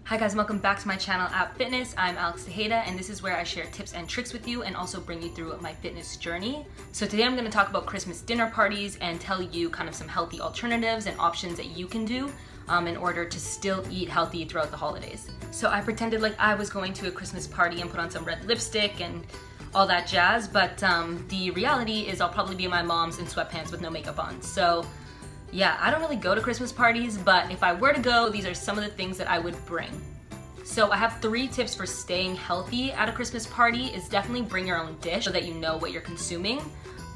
Hi guys, welcome back to my channel App Fitness. I'm Alex Tejeda, and this is where I share tips and tricks with you and also bring you through my fitness journey. So today I'm going to talk about Christmas dinner parties and tell you kind of some healthy alternatives and options that you can do in order to still eat healthy throughout the holidays. So I pretended like I was going to a Christmas party and put on some red lipstick and all that jazz, but the reality is I'll probably be in my mom's in sweatpants with no makeup on. So yeah, I don't really go to Christmas parties, but if I were to go, these are some of the things that I would bring. So I have 3 tips for staying healthy at a Christmas party. Is definitely bring your own dish so that you know what you're consuming.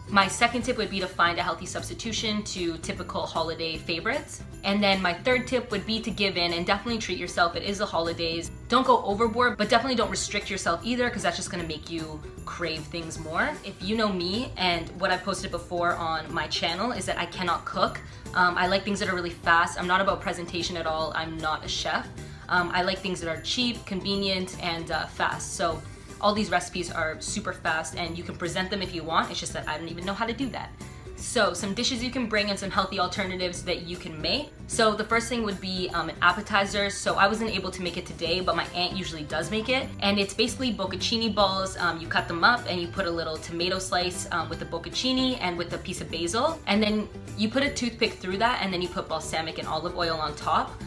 My second tip would be to find a healthy substitution to typical holiday favorites. And then my third tip would be to give in and definitely treat yourself. It is the holidays. Don't go overboard, but definitely don't restrict yourself either, because that's just gonna make you crave things more. If you know me, and what I've posted before on my channel is that I cannot cook. I like things that are really fast. I'm not about presentation at all. I'm not a chef. I like things that are cheap, convenient, and fast. So all these recipes are super fast and you can present them if you want. It's just that I don't even know how to do that. So some dishes you can bring and some healthy alternatives that you can make. So the first thing would be an appetizer. So I wasn't able to make it today, but my aunt usually does make it. And it's basically bocconcini balls. You cut them up and you put a little tomato slice with the bocconcini and with a piece of basil. And then you put a toothpick through that, and then you put balsamic and olive oil on top.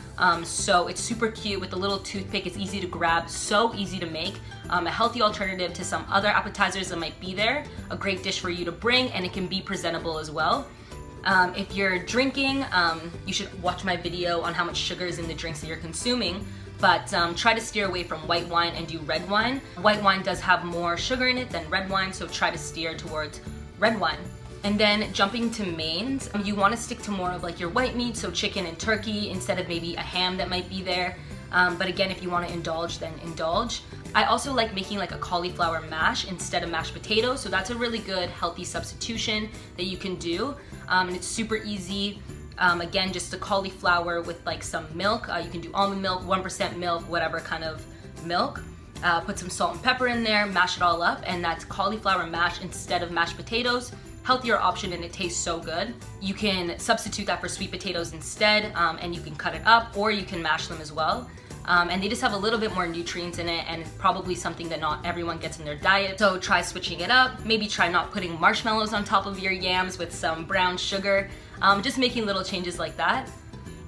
So it's super cute with a little toothpick. It's easy to grab, so easy to make. A healthy alternative to some other appetizers that might be there. A great dish for you to bring, and it can be presentable as well. If you're drinking, you should watch my video on how much sugar is in the drinks that you're consuming. But try to steer away from white wine and do red wine. White wine does have more sugar in it than red wine, so try to steer towards red wine. And then jumping to mains, you want to stick to more of like your white meat, so chicken and turkey instead of maybe a ham that might be there. But again, if you want to indulge, then indulge. I also like making like a cauliflower mash instead of mashed potatoes, so that's a really good healthy substitution that you can do. And it's super easy. Again, just a cauliflower with like some milk. You can do almond milk, 1% milk, whatever kind of milk. Put some salt and pepper in there, mash it all up, and that's cauliflower mash instead of mashed potatoes. Healthier option, and it tastes so good. You can substitute that for sweet potatoes instead, and you can cut it up or you can mash them as well. And they just have a little bit more nutrients in it, and it's probably something that not everyone gets in their diet. So try switching it up. Maybe try not putting marshmallows on top of your yams with some brown sugar. Just making little changes like that.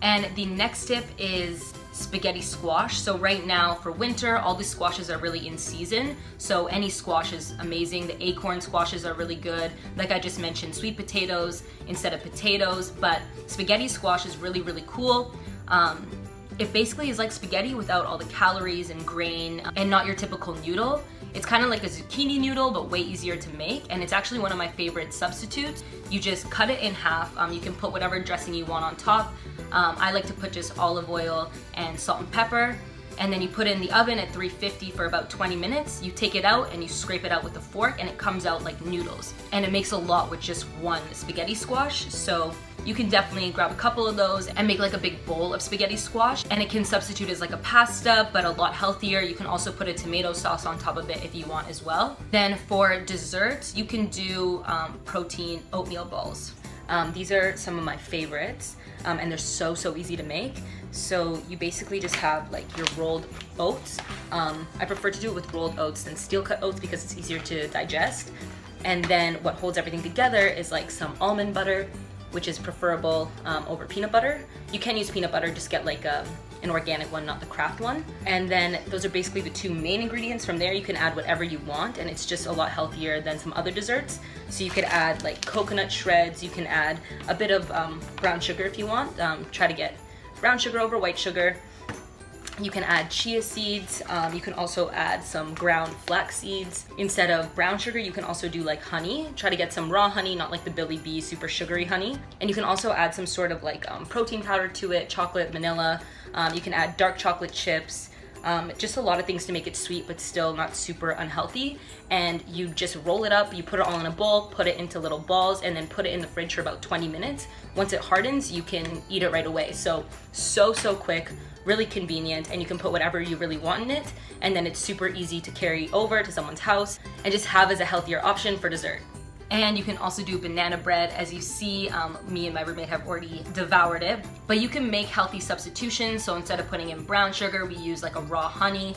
And the next tip is spaghetti squash. So right now for winter, all the squashes are really in season. So any squash is amazing. The acorn squashes are really good. Like I just mentioned, sweet potatoes instead of potatoes, but spaghetti squash is really, really cool. It basically is like spaghetti without all the calories and grain and not your typical noodle. It's kind of like a zucchini noodle, but way easier to make, and it's actually one of my favorite substitutes. You just cut it in half. You can put whatever dressing you want on top. I like to put just olive oil and salt and pepper, and then you put it in the oven at 350 for about 20 minutes. You take it out and you scrape it out with a fork, and it comes out like noodles. And it makes a lot with just one spaghetti squash, so you can definitely grab a couple of those and make like a big bowl of spaghetti squash, and it can substitute as like a pasta, but a lot healthier. You can also put a tomato sauce on top of it if you want as well. Then for desserts, you can do protein oatmeal balls. These are some of my favorites, and they're so easy to make. So you basically just have like your rolled oats. I prefer to do it with rolled oats than steel cut oats because it's easier to digest. And then what holds everything together is like some almond butter, which is preferable over peanut butter. You can use peanut butter, just get like an organic one, not the Kraft one. And then those are basically the 2 main ingredients. From there you can add whatever you want, and it's just a lot healthier than some other desserts. So you could add like coconut shreds, you can add a bit of brown sugar if you want. Try to get brown sugar over white sugar. You can add chia seeds. You can also add some ground flax seeds. Instead of brown sugar, you can also do like honey. Try to get some raw honey, not like the Billy Bee super sugary honey. And you can also add some sort of like protein powder to it, chocolate, vanilla. You can add dark chocolate chips. Just a lot of things to make it sweet but still not super unhealthy. And you just roll it up, you put it all in a bowl, put it into little balls, and then put it in the fridge for about 20 minutes. Once it hardens, you can eat it right away. So quick, really convenient, and you can put whatever you really want in it, and then it's super easy to carry over to someone's house and just have as a healthier option for dessert. And you can also do banana bread. As you see, me and my roommate have already devoured it. But you can make healthy substitutions. So instead of putting in brown sugar, we use like a raw honey.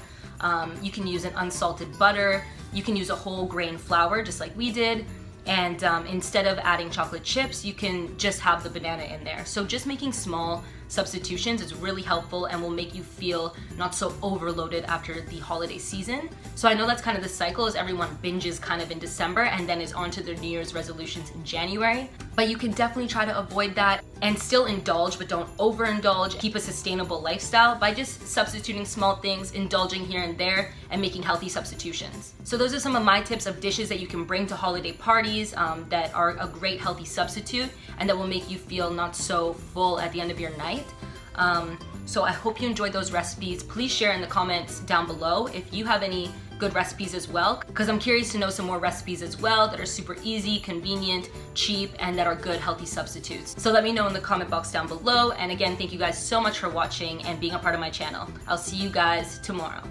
You can use an unsalted butter. You can use a whole grain flour, just like we did. And instead of adding chocolate chips, you can just have the banana in there. So just making small substitutions is really helpful and will make you feel not so overloaded after the holiday season. So I know that's kind of the cycle, is everyone binges kind of in December and then is on to their New Year's resolutions in January. But you can definitely try to avoid that and still indulge, but don't overindulge. Keep a sustainable lifestyle by just substituting small things, indulging here and there, and making healthy substitutions. So those are some of my tips of dishes that you can bring to holiday parties that are a great healthy substitute and that will make you feel not so full at the end of your night. So I hope you enjoyed those recipes. Please share in the comments down below if you have any good recipes as well, because I'm curious to know some more recipes as well that are super easy, convenient, cheap, and that are good healthy substitutes. So let me know in the comment box down below. And again, thank you guys so much for watching and being a part of my channel. I'll see you guys tomorrow.